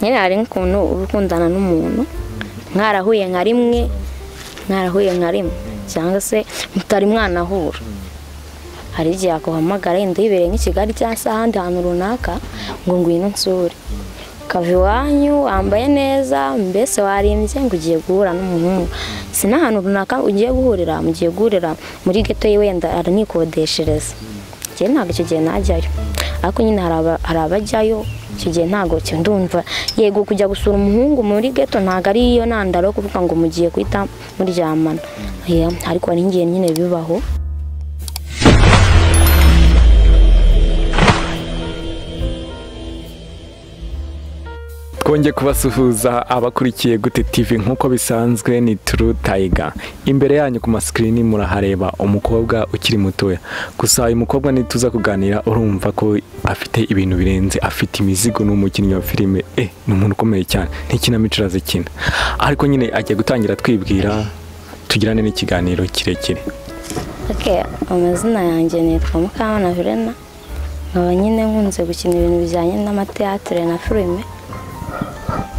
nyine hari nk'ukuntu ukundana n'umuntu mwarahuye nka rimwe cyangwa se mutari mwanahura, hari igihe akuhamagara yenda yibereye nk'i Kigali cyangwa se ahandi hantu runaka ngo ngwino nsure, ukava iwanyu wambaye neza mbese warimbye ngo ugiye guhura n'umuhungu, si n'ahantu runaka ugiye guhurira, mugiye guhurira muri geto ye wenda aranikodeshereza, njye ntabwo icyo gihe najyayo, ariko nyine hari abajyayo icyo gihe ntabwo ndumva yego kujya gusura umuhungu muri geto ntabwo ari iyo ntandaro yo kuvuga ngo mugiye guhita muryamana, ariko hari igihe nyine bibaho. Twongeye kubasuhuza abakurikiye Gute TV nkuko bisanzwe ni True Tiger. Imbere yanyu ku maskrini murahareba umukobwa ukiri mutoya. Gusa uyu mukobwa nituza kuganira urumva ko afite ibintu birenze, afite imizigo n'umukinnyi wa filime, ni umuntu ukomeye cyane, ntikinamico arazikina. Ariko nyine agiye gutangira twibwira tugirane n'ikiganiro kirekire. Amazina yanjye nitwa Mukamana Verena, nkaba nyine nkunze gukina ibintu bijyanye n'amateatre na filime.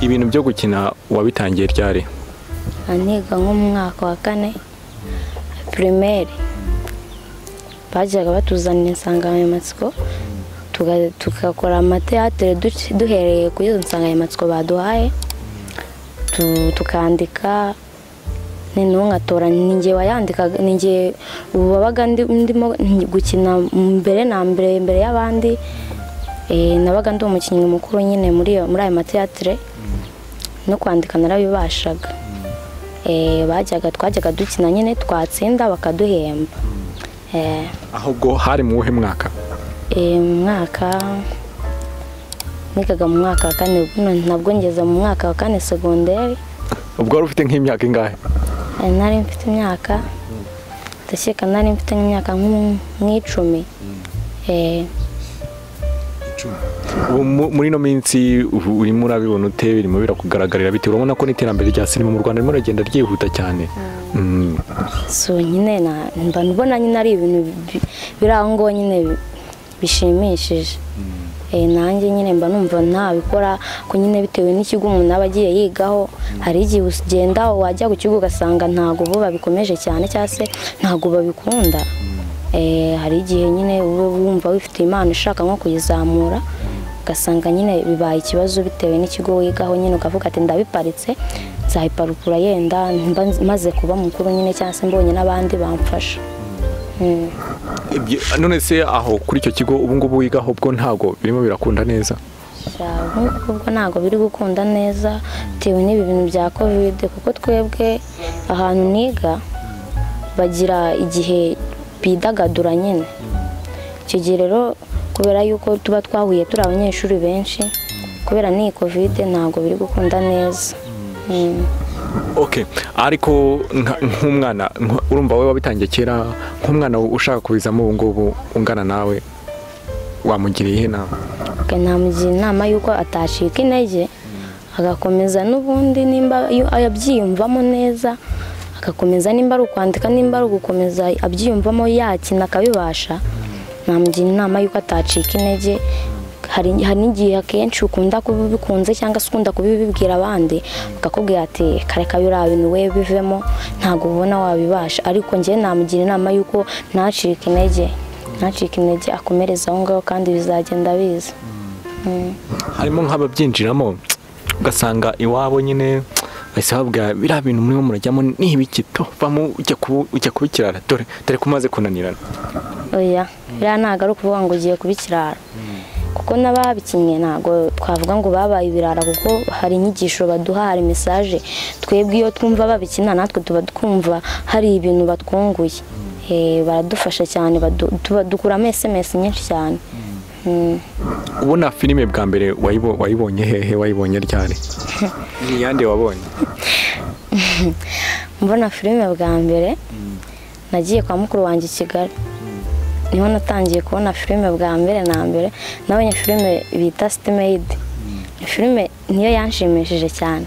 Ibintu byo gukina wabitangiye ryari? Niga nko mu mwaka wa 4 primaire, bajyaga batuzanira insanganyamatsiko tugakora amateatre duhereye kuri izo nsanganyamatsiko baduhaye, tukandika n'intu ngatora, ninjye wayandikaga, ninjye wabaga ndimo gukina mbere y'abandi, nabaga ndi umukinnyi mukuru nyine muri ayo mateatre, no kwandika narabibashaga. Twajyaga dukina nyine twatsinda bakaduhemba. Ahubwo hari mu wuhe mwaka? Mu mwaka nigaga mu mwaka wa 4, nabwo ngeze mu mwaka wa 4 secondaire. Ubwo wari ufite nk'imyaka ingahe? Nari mfite imyaka ndashika, nari mfite nk'imyaka nk'icumi. Muri no minsi urimo urabibona ute, birimo birakugaragarira bite? Urabona ko n'iterambere rya sinema mu Rwanda ririmo ragenda ryihuta cyane. So nyine mba mbona nyine ari ibintu birango nyine bishimishije. Nanjye nyine mba numva ntabikora ko nyine bitewe n'ikigo umuntu aba agiye yigaho, hari igihe ugenda wajya ku kigo ugasanga ntago bo babikomeje cyane cyangwa se ntago babikunda. Hari igihe nyine wumva wifite impano ushaka nko kuyizamura, ugasanga nyine bibaye ikibazo bitewe n'ikigo wigaho, nyine ukavuga ati ndabiparitse nzayiparukura yenda maze kuba mukuru nyine cyangwa se mbonye n'abandi bamfasha. None se aho kuri icyo kigo ubu ngubu wigaho bwo ntago birimo birakunda neza? Ubwo ntago biri gukunda neza bitewe n'ibi bintu bya covid, kuko twebwe ahantu niga bagira igihe bidagadura nyine. Icyo gihe rero kubera yuko tuba twahuye turi abanyeshuri benshi, kubera n'iyi covid ntago biri gukunda neza. Ariko nk'umwana urumva we wabitangiye kera, nk'umwana ushaka kubizamo ubu ngubu ungana nawe wamugiriye ihe nawe? Namugira inama yuko atacika intege, agakomeza n'ubundi nimba abyiyumvamo neza, agakomeza nimba ari ukwandika, nimba ari ugukomeza abyiyumvamo yakina akabibasha, namugira inama yuko atacika intege. Hari n'igihe akenshi ukunda kubikunze cyangwa se ukunda kubibwira abandi, bakakubwira ati kareka biriya bintu we bivemo ntabwo ubona wabibasha, ariko njye namugira inama yuko ntacika intege akomereza aho ngaho kandi bizagenda biza. Harimo nk'ababyinjiramo ugasanga iwabo nyine bahise babwira biriya bintu murimo murajyamo ni ibikito, vamo ujya kubikirara, dore kumaze kunanirana. Oya, biriya ntabwo ari ukuvuga ngo ugiye kubikirara, kuko n'ababikinnye ntabwo twavuga ngo babaye ibirara, kuko hari inyigisho baduha, hari message twebwe iyo twumva babikina natwe tuba twumva hari ibintu batwunguye. Baradufasha cyane, dukuramo SMS nyinshi cyane. Ubona filime bwa mbere wayibonye hehe, wayibonye ryari? Ni yande wabonye? Mbona filime bwa mbere nagiye kwa mukuru wanjye i Kigali, niho natangiye kubona filime bwa mbere. Nabonye filime bita City Maid. Filime niyo yanshimishije cyane.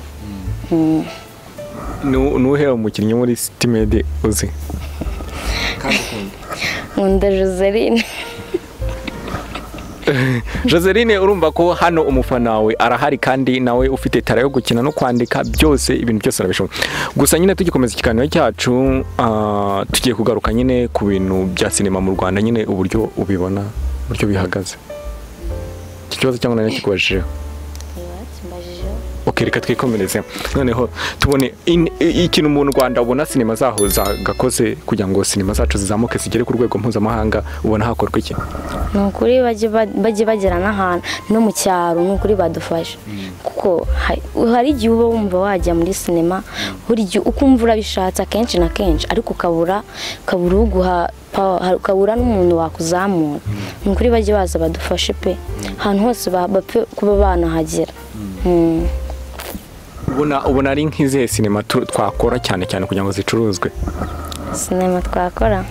Nuhe umukinnyi muri City Maid uzi? Nkunda Joseline. Joseline urumva ko hano umufana wawe arahari kandi nawe ufite tara yo gukina no kwandika byose ibintu byose arabishobora. Gusa nyine tugikomeza ikiganiro cyacu tugiye kugaruka nyine ku bintu bya sinema mu Rwanda nyine uburyo ubibona uburyo bihagaze. Ikibazo cyangwa nari kikubajije. Okay, reka twikomereze. Noneho tubone ikintu umuntu Rwanda ubona sinema zaho zagakoze kugira ngo sinema zacu zizamuke zigere ku rwego mpuzamahanga ubona hakorwa iki? Nukuri baje bagera n'ahantu no mu cyaro nukuri badufasha kuko hari igihe uba wumva wajya muri sinema buri gihe ukumva urabishatse kenshi na kenshi ariko ukabura uguha ukabura n'umuntu wakuzamura. Nukuri baje baza badufashe pe ahantu hose bapfe kuba banahagera. Ubona ari nk'izihe sinema twakora cyane kugira ngo zicuruzwe? Sinema twakora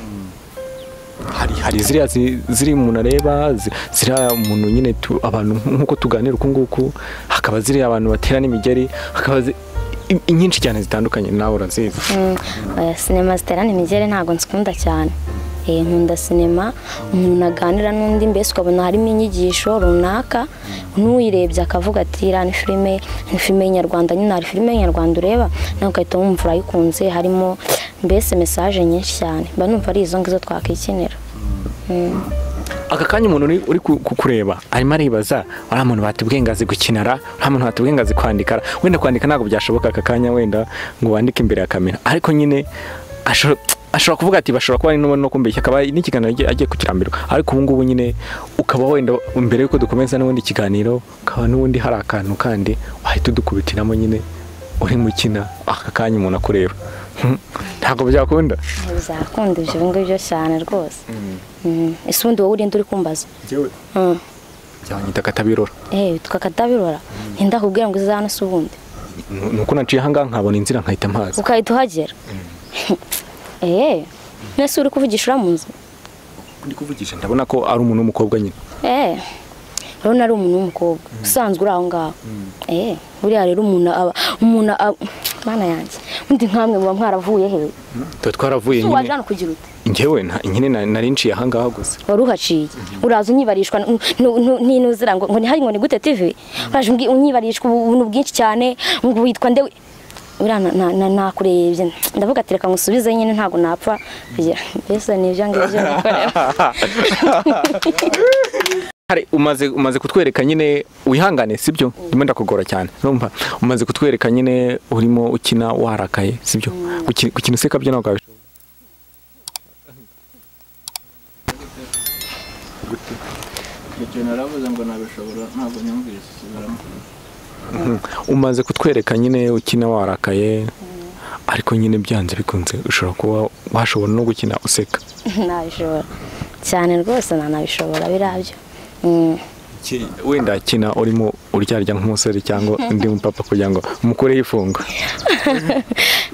hari ziriya ziri umuntu areba ziriya umuntu nyine abantu nk'uko tuganira uku nguku, hakaba ziriya abantu batera n'imigeri, hakaba inyinshi cyane zitandukanye nawe urazizi. Sinema ziterana imigeri ntabwo nzikunda cyane. Nkunda sinema umuntu aganira n'undi mbese ukabona harimo inyigisho runaka n'uyirebye akavuga ati iriya ni filime nyarwanda nyine hari filime nyarwanda ureba nawe ugahita wumva urayikunze harimo mbese message nyinshi cyane mba numva ari izo ngizo twakikinira. Aka kanya umuntu uri kukureba arimo aribaza ari umuntu batubwengazi gukinara nta muntu batubwengazi kwandika wenda kwandika ntabwo byashoboka aka kanya wenda ngo wandike imbere ya kamera ariko nyine ashobora kuvuga ati bashobora kuba no kumbeshya akaba n'ikiganiro agiye kukirambirwa ariko ubu ngubu nyine ukaba wenda mbere yuko dukomeza n'ubundi kiganiro ukaba n'ubundi hari akantu kandi wahita udukubitiramo nyine uri mukina aka kanya umuntu akureba ntabwo byakunda. Bizakunda ibyo ngibyo cyane rwose. Ese ubundi wowe urinde uri kumbaza? Jewe byanyita Katabirora. Witwa Katabirora ndakubwira ngo izana se ubundi nuko naciye hanga nkabona inzira nkahita mpaza ukahita uhagera. Nese uri kuvugisha mu nzu? Ndi kuvugisha ndabona ko ari umuntu w'umukobwa nyine. Urabona ari umuntu w'umukobwa usanzwe uri aho ngaho. Buriya rero umuntu mana yanjye undi nkamwe muba mwaravuye he? Twaravuye nyine. Waje hano kugira ute? Njyewe nyine nari nciye aha ngaho gusa. Wari uhaciye uraza unyibarishwa n'inuzira ngo ntihari ngo ni gute TV uraje unyibarishwa ubuntu bwinshi cyane ngo witwa nde nakurebye ndavuga ati reka ngusubize nyine ntago napfa mbese nivyo ngivyo nikorera. Hari umaze kutwereka nyine wihangane sibyo ndimo ndakugora cyane urumva umaze kutwereka nyine urimo ukina warakaye sibyo gukina useka byo ntabwo umaze kutwereka nyine ukina warakaye ariko nyine byanze bikunze ushobora kuba washobora no gukina useka. Nabishobora cyane rwose nanabishobora birabyo. Wenda kina urimo uryarya nk'umusore cyangwa undi mupapa kugira ngo umukure yifunga.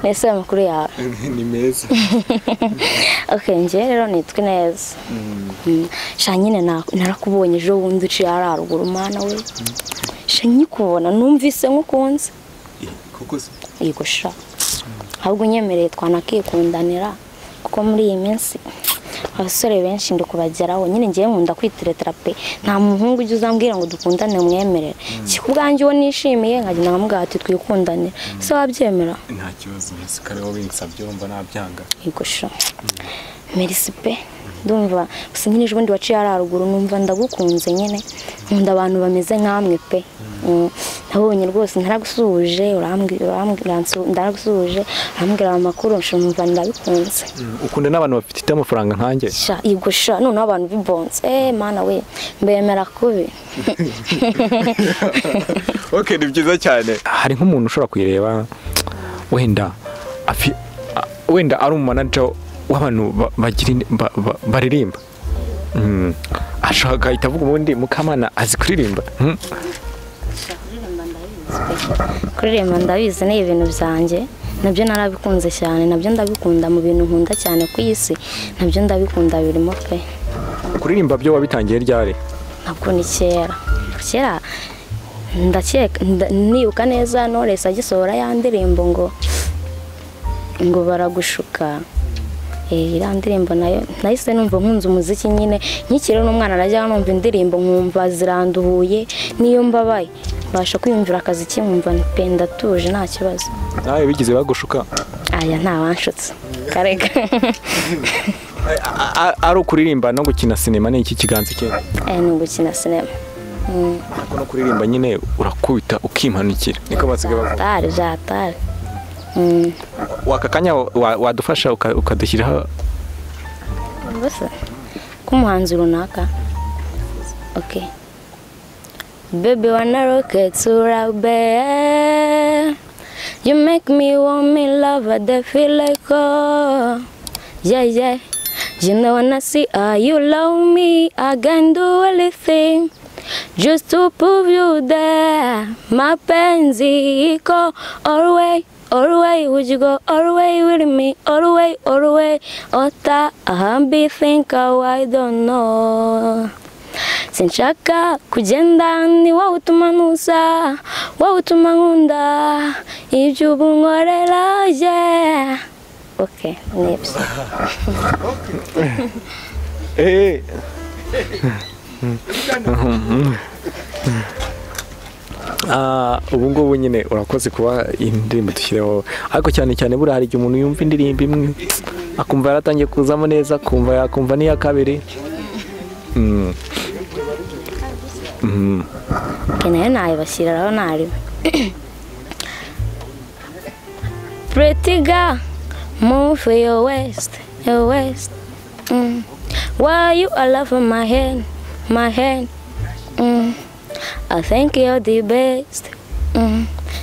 Nese amakuru yawe ni meza. Okay, nje rero nitwe neza. Shanyine narakubonye ejo wundi uciye araruguru mana we. Shanyi kubona numvise nkukunze. Koko se? Yego sha. Ahubwo nyemereye twanakikundanira kuko muri iyi minsi abasore benshi ndukubageraho nyine ngiye nkunda kwitiretera pe nta muhungu ujye uzambwira ngo dukundane umwemerere kikubwanjye wo nishimiye nkagenda nkamubwira ati twikundanire se wabyemera? Nta kibazo musikare wo binsabye urumva nabyanga. Yego sha. Merci pe ndumva gusa nyine ejo bundi waciye araruguru numva ndagukunze nyine nkunda abantu bameze nkamwe pe. Nabonye rwose ntaragusuje ndaragusuje arambwira amakuru nshumva ndabikunze. Ukunda n'abantu bafite amafaranga nkanjye? Sha yego sha none abantu bibonze mana we mbemera kubi. Okay, ni byiza cyane. Hari nk'umuntu ushobora kuyireba wenda ari umanager w'abantu baririmba ashaka gahita avuga ubundi Mukamana azi kuririmba. Kuririmba ndabizi ni ibintu byanjye nabyo narabikunze cyane nabyo ndabikunda mu bintu nkunda cyane ku isi nabyo ndabikunda birimo pe. Kuririmba byo wabitangiye ryari? Ntabwo ni kera ndakeka nibuka neza Knowless agisohora ya ndirimbo ngo baragushuka iriya ndirimbo nayo nahise numva nkunze umuziki nyine nkikiri n'umwana najyaga numva indirimbo nkumva ziranduhuye niyo mbabaye mbasha kwiyumvira akazi nkumva pe ndatuje nta kibazo. nawe bigize bagushuka? Aya nta wanshutse karega. ari ukuririmba no gukina sinema ni iki kiganza cye? Ni ugukina sinema. ariko no kuririmba nyine urakubita ukimanukira niko basigaye bavuga. Tari jatari. Wakakanya wadufasha ukadushyiraho bose kumuhanzi runaka. Okay. Baby wanna rocket surabe, you make me want me love I feel like oh yeah yeah, you know when I see you love me I can do anything just to prove you there. Mapenzi iko all way would you go all way with me all way ota be think I don't know. Sinshaka kugenda ni wowe utuma nusa, wowe utuma nkunda ibyo ubunkorera yeah. Okay, nibyo. ubu ngubu nyine urakoze kuba indirimbo dushyireho, ariko cyane cyane buriya hari igihe umuntu yumva indirimbo imwe akumva yaratangiye kuzamo neza, yakumva n'iya kabiri. nayo nayibashyiriraho nari pretty girl move your waist why you all over my head I think you're the best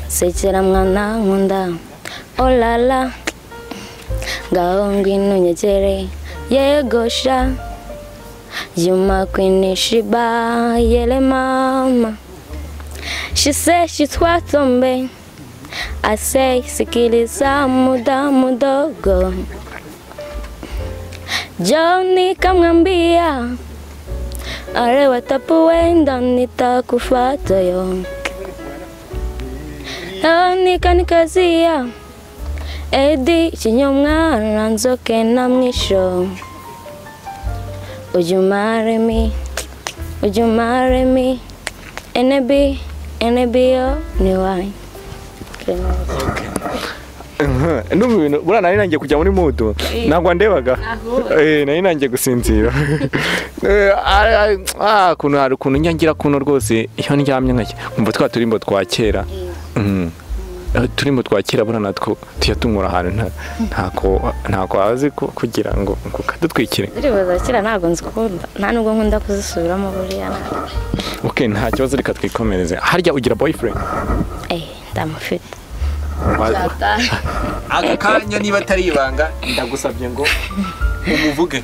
sekera mwana nkunda oh la la ngaho ngwino nyegere yego sha Yuma queen shiba yele mama. She says she's watombe. I say sikiliza muda mudogo. Johnny kamwambia are watapoenda nitakufuata yo. Nikanikazia edi chinyomwana nzoke na mwisho. Would you marry me? NB oh ni wine. N'ubintu bura nari nangiye kujya muri mood nagwa ndebaga nari nangiye gusinzira kuntu nyangira kuno rwose iyo ndyamye nkake umva twa turimbo twa kera turimbo twa kera bura natwo tuyatumura ahantu ntako azi kugira ngo kadutwikire ndibaza kera ntago nzikunda nta nubwo nkunda kuzisubiramo buriya. Okay, nta kibazo reka twikomereze. Harya ugira boyfriend? Ndamufite. Aka kanya niba atari ibanga ndagusabye ngo umuvuge.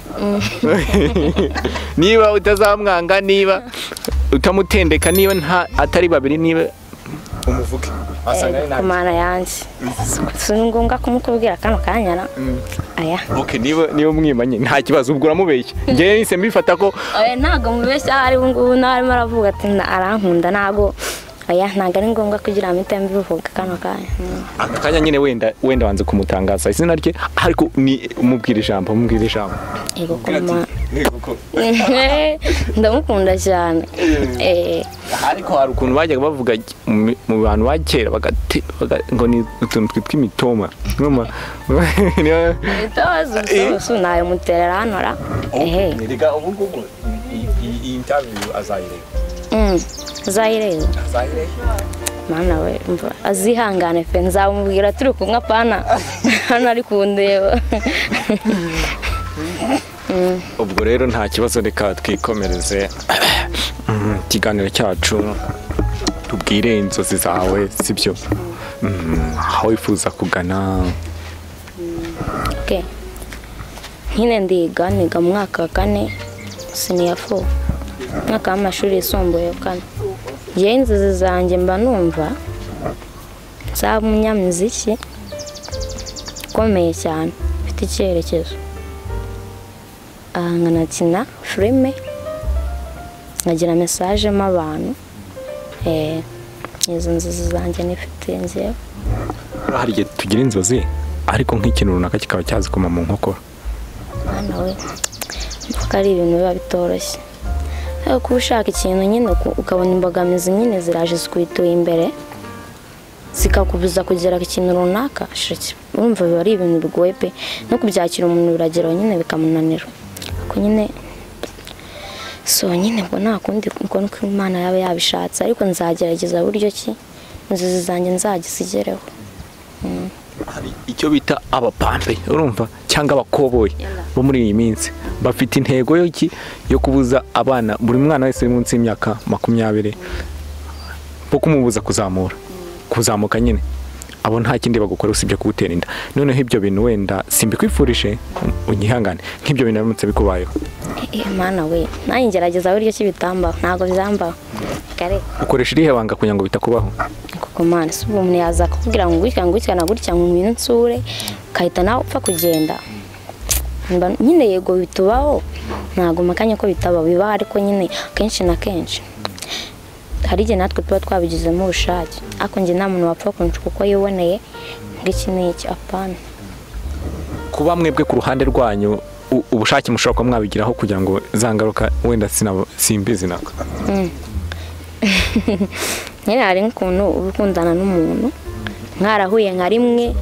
Niba utazamwanga, niba utamutendeka, niba nta atari babiri, niba umuvuge. Mana yanjye sinungunga kumukubwira kano kanyana. Aya. Okay, niba mwimanye nta kibazo ubwo uramubeshya. Ngiye nise mbifata ko ntago mubeshya ari ngubu narimo aravuga ati arankunda ntago. Aya ntago ari ngombwa kugira amite mbivuga kano kanya. Aka kanya nyine wenda wanze kumutangaza izina rye ariko ni umubwira ijambo. Yego kuma. Ndamukunda cyane. Ariko hari ukuntu bajyaga bavuga mu bantu bakera ngo ni utuntu twitwa imitoma. Itozo nayo muterera hanora. Niriga ubu ngubu iyi interview azayirega. Azayirega. Mana we azihangane fe nzamubwira turi kumwe apana hano ari kundeba. Ubwo rero nta kibazo reka twikomereze ikiganiro cyacu tubwire inzozi zawe sibyo aho wifuza kugana. Okay, nyine niga mu mwaka wa 4 senior 4 mwaka w'amashuri yisumbuye 4. Njye inzozi zanjye mba numva nzaba umunyamuziki ukomeye cyane ufite icyerekezo. Nkanakina filime nkagira message mu abantu. Izo nzozi zanjye nifite njyewe. Hari igihe tugira inzozi ariko nk'ikintu runaka kikaba cyazikoma mu nkokora. we mvuga ari ibintu biba bitoroshye ariko kuba ushaka ikintu nyine ukabona imbogamizi nyine ziraje zikwituye imbere zikakubuza kugera ku kintu runaka urumva biba ari ibintu bigoye pe no kubyakira umuntu birageraho nyine bikamunanira ariko nyine so nyine ngo nta kundi nuko Imana yaba yabishatse ariko nzagerageza buryo ki inzozi zanjye nzagizigereho. Hari icyo bita abapampe urumva cyangwa abakoboyi bo muri iyi minsi bafite intego yo kubuza abana buri mwana wese uri munsi y'imyaka 20 bo kumubuza kuzamuka nyine abo nta kindi bagukora usibye kugutera inda. Noneho ibyo bintu wenda simbikwifurije unyihangane nk'ibyo bintu biramutse bikubayeho. Mana we nanjye ngerageza buryo ki bitambaho ntago byambaho kare ukoresha irihe banga kugira ngo bitakubaho kuko Mana si umuntu yaza kuvugira ngo gutya na gutya mu bintu nsure kahita nawe upfa kugenda nyine yego bitubaho ntago makanya ko bitaba biba ariko nyine kenshi na kenshi hari igihe natwe tuba twabigizemo ubushake ariko njye nta muntu wapfa kunca kuko yiboneye ngiki n'iki apana. Kuba mwebwe ku ruhande rwanyu ubushake mushobora kuba mwabigiraho kugira ngo zangaruka wenda simbizi nako nyine hari nk'ukuntu ubukundana n'umuntu mwarahuye nka rimwe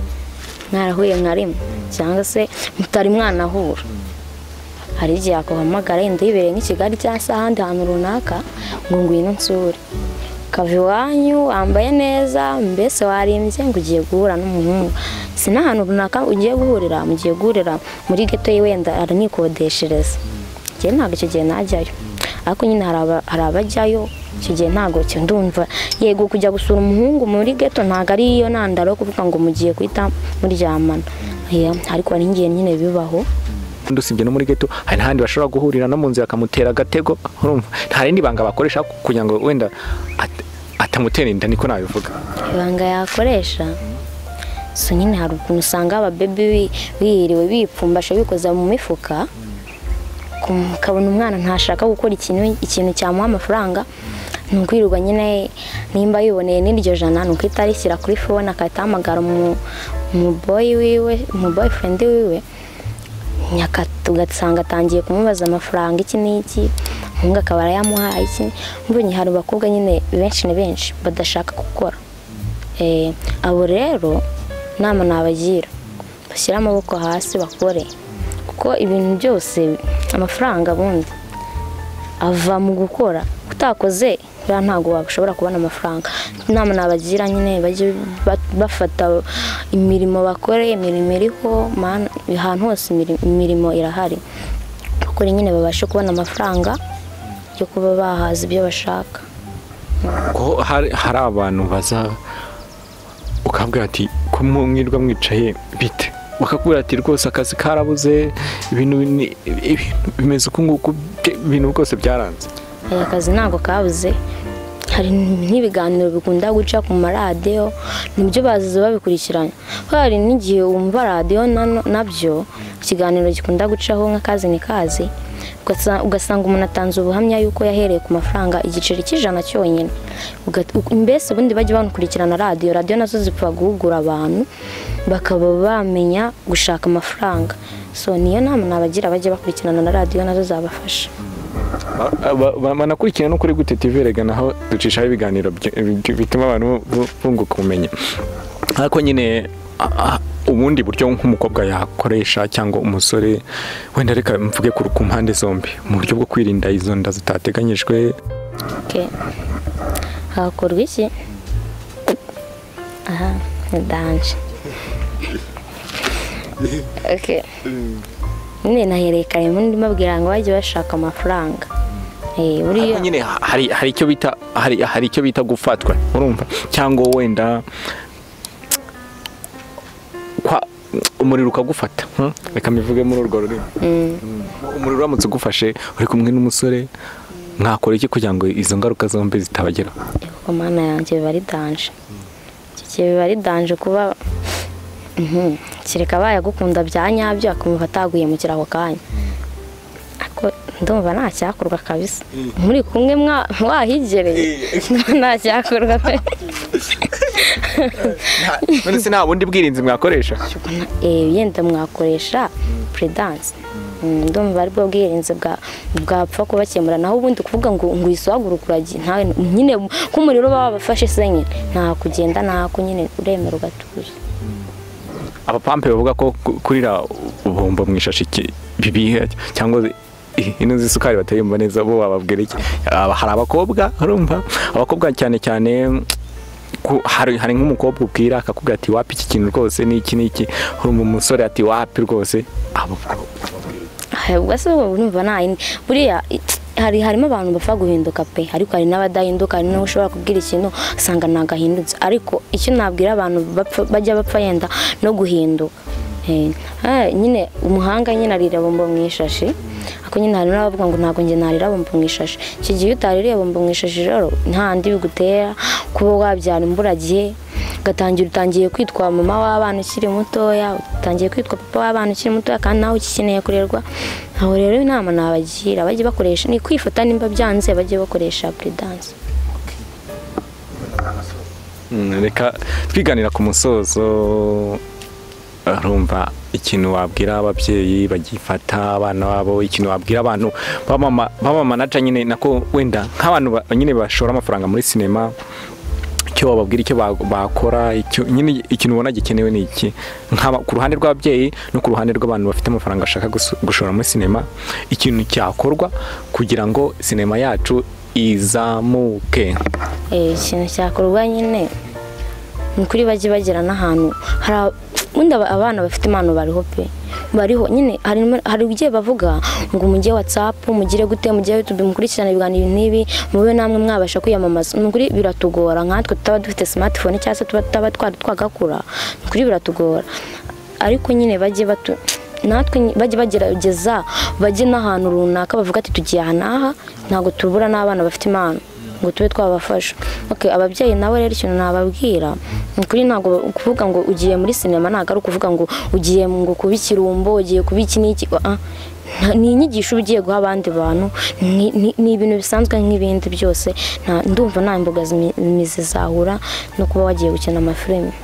cyangwa se mutari mwanahura hari igihe akuhamagara yenda yibereye nk'Ikigali cyangwa se ahandi hantu runaka ngo ngwino nsure kava iwanyu wambaye neza mbese warimbye ngo ugiye guhura n'umuhungu si n'ahantu runaka ugiye guhurira mugiye guhurira muri geto ye wenda aranikodeshereza njye ntabwo icyo gihe najyayo ariko nyine hari abajyayo icyo gihe ntabwo ndumva yego kujya gusura umuhungu muri geto ntabwo ari iyo ntandaro yo kuvuga ngo mugiye kwita muryamana ariko hari igihe nyine bibaho usibye no muri geto hari n'ahandi bashobora guhurira no mu nzira akamutera agatego urumva nta rindi banga bakoresha kugira ngo wenda atamutera inda niko nabivuga ibanga yakoresha so nyine hari ukuntu usanga ababebe bihiriwe bipfumbasha bikoza mu mifuka ukabona umwana ntashaka gukora ikintu cyamuha amafaranga nukwirirwa nyine nimba yiboneye n'iryo jana nukwita arishyira kuri phone akahita ahamagara mu boyfriend wiwe ugasanga atangiye kumubaza amafaranga iki n'iki umuhungu akaba arayamuhaye iki mbonye hari abakobwa nyine benshi badashaka gukora abo rero nama nabagira bashyira amaboko hasi bakore kuko ibintu byose amafaranga bundi ava mu gukora utakoze ntago washobora kubona amafaranga. Nama nabagira nyine baje bafata imirimo bakore imirimo iriho ahantu hose imirimo irahari kuko nyine babashe kubona amafaranga yo kuba bahaza ibyo bashaka. Ko hari abantu baza ukabwira ati ko mwirwa mwicaye bite bakakubwira ati rwose akazi karabuze ibintu bimeze uko nguko ibintu rwose byaranze. Aya kazi ntago kabuze hari n'ibiganiro bikunda guca ku maradiyo nibyo bazize babikurikirana hari n'igihe wumva radiyo nabyo ikiganiro gikunda gucaho nk'akazi ni kazi ugasanga umuntu atanze ubuhamya yuko yahereye ku mafaranga igiceri cy'ijana cyonyine mbese ubundi bajya bakurikirana radiyo nazo zipfa guhugura abantu bakaba bamenya gushaka amafaranga so niyo nama nabagira bajye bakurikirana na radiyo nazo zabafasha. Banakurikirana no kuri Gute TV rega naho ducishaho ibiganiro bituma abantu bunguka kumenya ariko nyine ubundi buryo nk'umukobwa yakoresha cyangwa umusore wenda reka mvuge ku mpande zombi mu buryo bwo kwirinda izo nda zitateganyijwe. Hakorwa iki danje nyine nahereye kare mundi mabwira ngo bajye bashaka amafaranga buriya nyine hari icyo bita gufatwa urumva cyangwa wenda umuriro ukagufata reka mivuge muri urwo rurimi umuriro uramutse ugufashe uri kumwe n'umusore mwakora iki kugira ngo izo ngaruka zombi zitabageraho? Mana yanjye biba ari danje kuba kireka bayagukunda bya nyabyo akumva ataguye mu kiraho kanya ako ndumva nta cyakorwa kabisa muri kumwe wahigereye nta cyakorwa pe none se nta bundi bwirinzi mwakoresha? Yenda mwakoresha prudence ndumva ari bwo bwirinzi bwapfa kubakemura naho ubundi kuvuga ngo wiswaguruka uragiye ntawe nyine nk'umuriro baba bafashe se nyine nta kugenda ntako nyine uremera ugatuza. Abapampe bavuga ko kurira ubombo mu ishashi bibihe cyangwa ino z'isukari batayumva neza bo bababwira iki? Hari abakobwa urumva abakobwa cyane cyane hari nk'umukobwa ubwira akakubwira ati wapi iki kintu rwose n'iki urumva umusore ati wapi rwose ubwo se urumva buriya harimo abantu bapfa guhinduka pe ariko hari n'abadahinduka hari n'uwo ushobora kubwira ikintu usanga ntagahindutse ariko icyo nabwira abantu bajya bapfa yenda no guhinduka nyine umuhanga nyine arira bombo mu ishashi ako nyine hari n'abavuga ngo ntabwo njye narira bombo mu ishashi iki gihe utaririye bombo mu ishashi rero ntandi bigutera kuba wabyara imburagihe utangiye kwitwa mama w'abana ukiri mutoya utangiye kwitwa papa w'abana ukiri mutoya kandi nawe ukikeneye kurerwa aho rero inama nabagira bajye bakoresha ni kwifata nimba byanze bajye bakoresha prudence. Reka twiganira ku musozo urumva ikintu wabwira ababyeyi bagifata abana babo ikintu wabwira abantu bamamanaja nyine nako wenda nk'abantu nyine bashora amafaranga muri sinema icyo wababwira icyo bakora nyine ikintu ubona gikenewe ni iki ku ruhande rw'ababyeyi no ku ruhande rw'abantu bafite amafaranga ashaka gushora muri sinema ikintu cyakorwa kugira ngo sinema yacu izamuke? Ikintu cyakorwa nyine ni kuri bajye bagera n'ahantu ubundi abana bafite impano bariho nyine hari ugiye bavuga ngo mujye WhatsApp mugire gute mujye YouTube mukurikirana ibiganiro n'ibi mube namwe mwabasha kwiyamamaza nukuri biratugora nkatwe tutaba dufite smartphone cyangwa se tutaba twagakura nukuri biratugora ariko nyine natwe bajye bagerageza bajye n'ahantu runaka bavuga ati tugiye aha ntabwo tubura n'abana bafite impano ngo tube twabafasha. Ababyeyi nabo rero ikintu nababwira kuri ntabwo kuvuga ngo ugiye muri sinema ntabwo ari ukuvuga ngo ugiye ngo kuba ikirumbo ugiye kuba iki n'iki ni inyigisho ugiye guha abandi bantu ni ibintu bisanzwe nk'ibindi byose ndumva nta imbogamizi zahura no kuba wagiye gukina amafilime.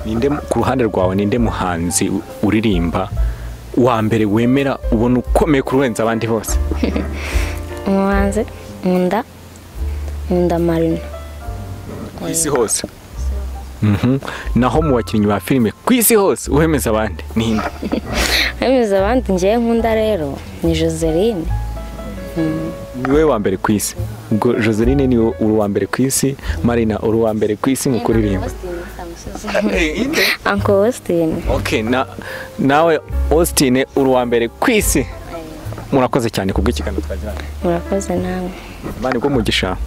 Ninde ku ruhande rwawe ninde muhanzi uririmba wa mbere wemera ubona ukomeye kurenza abandi bose? Umuhanzi nkunda Marina ku isi hose. Naho mu bakinnyi ba filime ku isi hose uhemeza abandi ninde? Uhemeza abandi ngiye nkunda rero ni Joseline. Niwe wa mbere ku isi. Ubwo Joseline ni uri wa mbere ku isi, Marina uri wa mbere ku isi mu kuririmba. Uncle Austin. Okay, nawe Austin uri wa mbere ku isi. Murakoze cyane kubw'ikiganiro twagiranye. Murakoze nawe. Bani bwo mugisha.